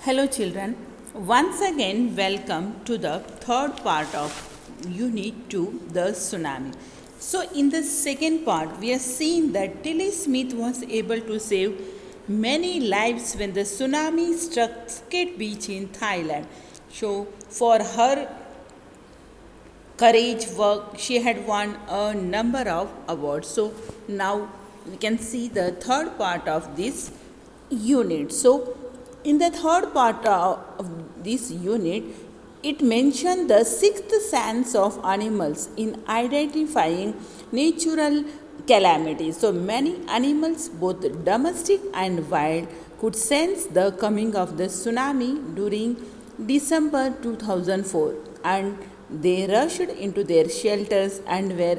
Hello, children. Once again, welcome to the third part of Unit 2, the tsunami. So, in the second part, we have seen that Tilly Smith was able to save many lives when the tsunami struck Phuket Beach in Thailand. So, for her courage work, she had won a number of awards. So, now we can see the third part of this unit. So, in the third part of this unit, it mentioned the sixth sense of animals in identifying natural calamities. So, many animals, both domestic and wild, could sense the coming of the tsunami during December 2004, and they rushed into their shelters and were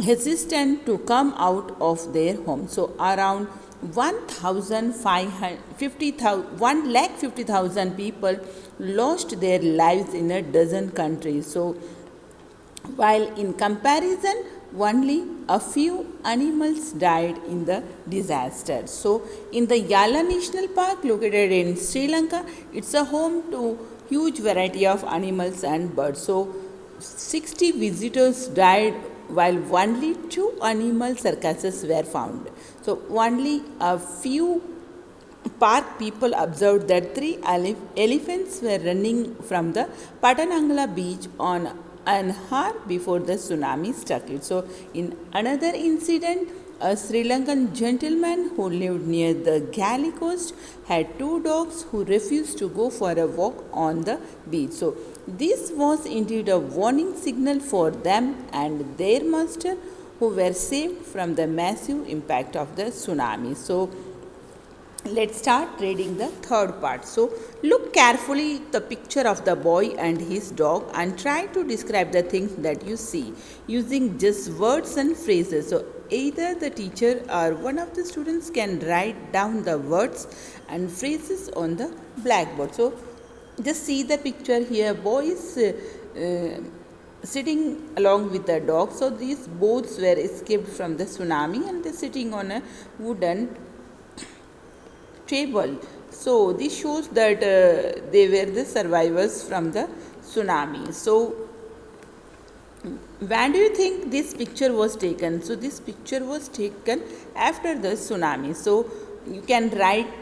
hesitant to come out of their homes. So, around 1,50,000 people lost their lives in a dozen countries. So, while in comparison, only a few animals died in the disaster. So, in the Yala National Park located in Sri Lanka, it's a home to huge variety of animals and birds. So, 60 visitors died while only 2 animal carcasses were found. So, only a few park people observed that 3 elephants were running from the Patanangala beach on an hour before the tsunami struck it. So, in another incident, a Sri Lankan gentleman who lived near the Galley coast had 2 dogs who refused to go for a walk on the beach. So, this was indeed a warning signal for them and their master, who were saved from the massive impact of the tsunami. So, let's start reading the third part. So, look carefully the picture of the boy and his dog and try to describe the things that you see using just words and phrases. So, either the teacher or one of the students can write down the words and phrases on the blackboard. So, just see the picture here. Boy is sitting along with the dog. So, these boats were escaped from the tsunami and they're sitting on a wooden table. So, this shows that they were the survivors from the tsunami. So, when do you think this picture was taken? So, this picture was taken after the tsunami. So, you can write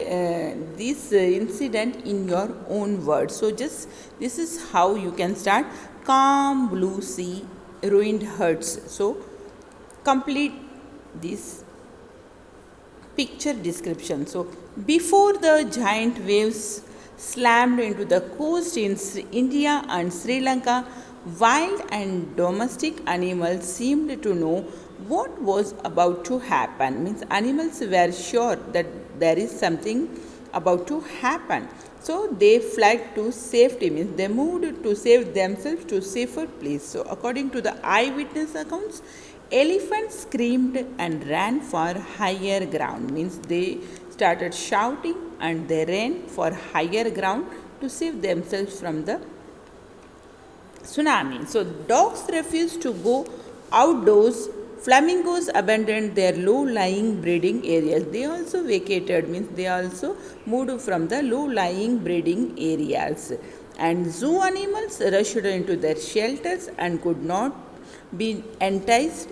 this incident in your own words. So, just this is how you can start. Calm blue sea, ruined huts. So, complete this picture description. So, before the giant waves slammed into the coast in India and Sri Lanka, wild and domestic animals seemed to know what was about to happen. Means animals were sure that there is something about to happen. So they fled to safety, means they moved to save themselves to safer place. So according to the eyewitness accounts, elephants screamed and ran for higher ground, means they started shouting and they ran for higher ground to save themselves from the tsunami. So dogs refused to go outdoors. Flamingos abandoned their low-lying breeding areas. They also vacated, means they also moved from the low-lying breeding areas. And zoo animals rushed into their shelters and could not be enticed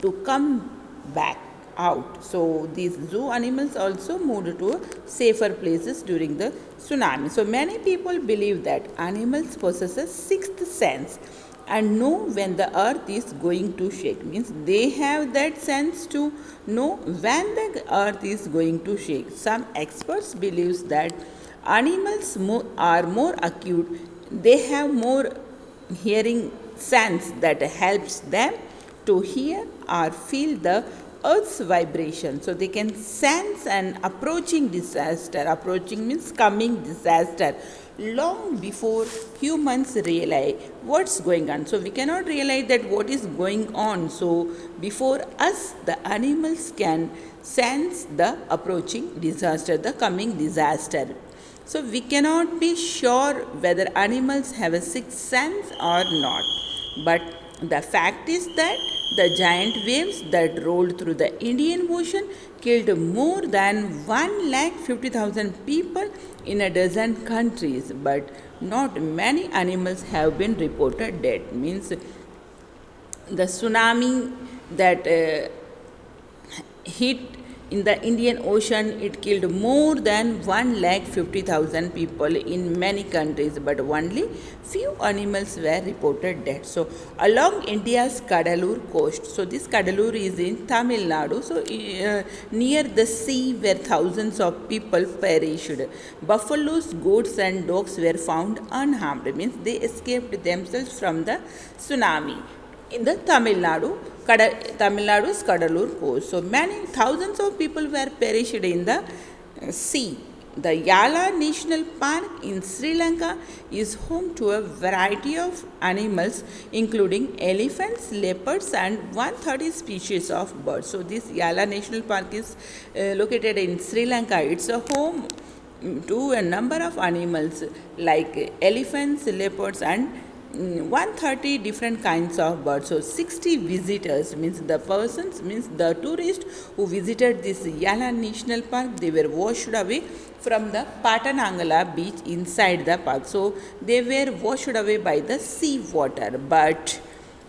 to come back out. So these zoo animals also moved to safer places during the tsunami. So many people believe that animals possess a sixth sense and know when the earth is going to shake, means they have that sense to know when the earth is going to shake. Some experts believe that animals are more acute, they have more hearing sense that helps them to hear or feel the earth's vibration. So they can sense an approaching disaster. Approaching means coming disaster long before humans realize what's going on. So we cannot realize that what is going on. So before us, the animals can sense the approaching disaster, the coming disaster. So we cannot be sure whether animals have a sixth sense or not. But the fact is that The giant waves that rolled through the Indian Ocean killed more than 1,50,000 people in a dozen countries, but not many animals have been reported dead. Means the tsunami that hit in the Indian Ocean, it killed more than 1,50,000 people in many countries, but only few animals were reported dead. So along India's Kadalur coast, so this Kadalur is in Tamil Nadu, so near the sea where thousands of people perished. Buffaloes, goats and dogs were found unharmed, means they escaped themselves from the tsunami in the Tamil Nadu's Kadalur coast. So many thousands of people were perished in the sea. The Yala National Park in Sri Lanka is home to a variety of animals including elephants, leopards and 130 species of birds. So this Yala National Park is located in Sri Lanka. It's a home to a number of animals like elephants, leopards and 130 different kinds of birds. So 60 visitors, means the tourists who visited this Yala National Park, they were washed away from the Patanangala beach inside the park. So they were washed away by the sea water, but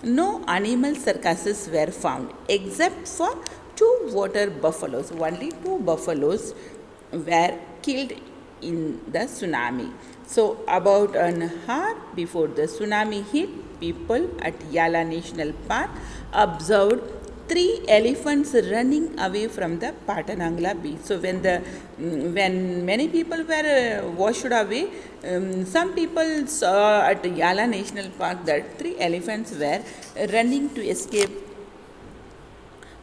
no animal carcasses were found except for two water buffaloes. Only two buffaloes were killed in the tsunami. So about an hour before the tsunami hit, people at Yala National Park observed three elephants running away from the Patanangala beach. So when many people were washed away, some people saw at Yala National Park that three elephants were running to escape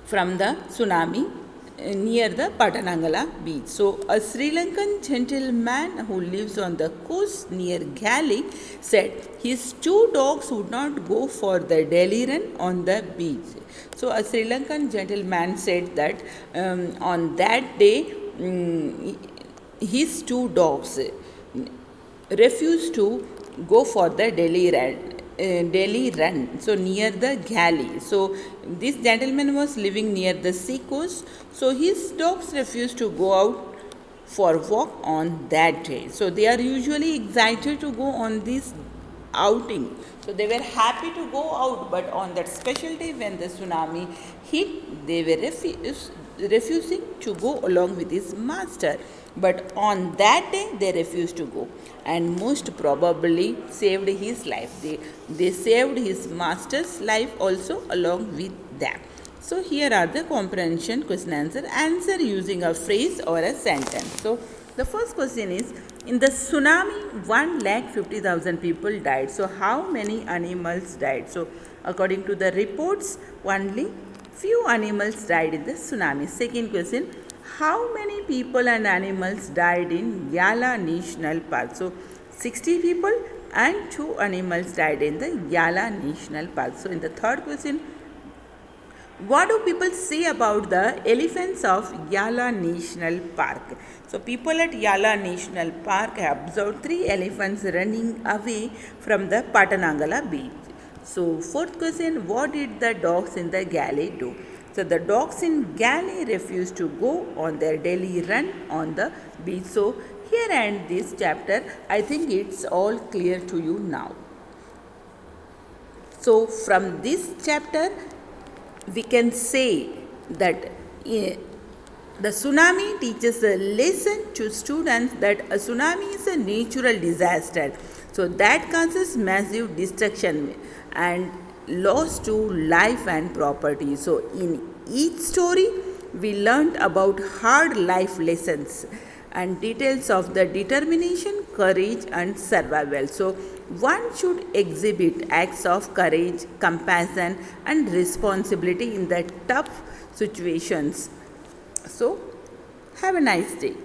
from the tsunami near the Patanangala beach. So a Sri Lankan gentleman who lives on the coast near Gali said his two dogs would not go for the daily run on the beach. So a Sri Lankan gentleman said that on that day his two dogs refused to go for the daily run, so near the Gali. So this gentleman was living near the sea coast, so his dogs refused to go out for walk on that day. So they are usually excited to go on this outing, so they were happy to go out, but on that special day when the tsunami hit, they were refusing to go along with his master. But on that day they refused to go and most probably saved his life. They saved his master's life also along with them. So here are the comprehension question answer using a phrase or a sentence. So the first question is, in the tsunami 1,50,000 people died. So how many animals died? So according to the reports, only few animals died in the tsunami. Second question, how many people and animals died in Yala National Park? So 60 people and 2 animals died in the Yala National Park. So in the third question, what do people say about the elephants of Yala National Park? So people at Yala National Park have observed 3 elephants running away from the Patanangala beach. So fourth question, what did the dogs in the Gali do? So the dogs in Gali refused to go on their daily run on the beach. So here end this chapter. I think it's all clear to you now. So from this chapter, we can say that the tsunami teaches a lesson to students that a tsunami is a natural disaster. So that causes massive destruction and loss to life and property. So in each story, we learned about hard life lessons and details of the determination, courage and survival. So one should exhibit acts of courage, compassion and responsibility in the tough situations. So have a nice day.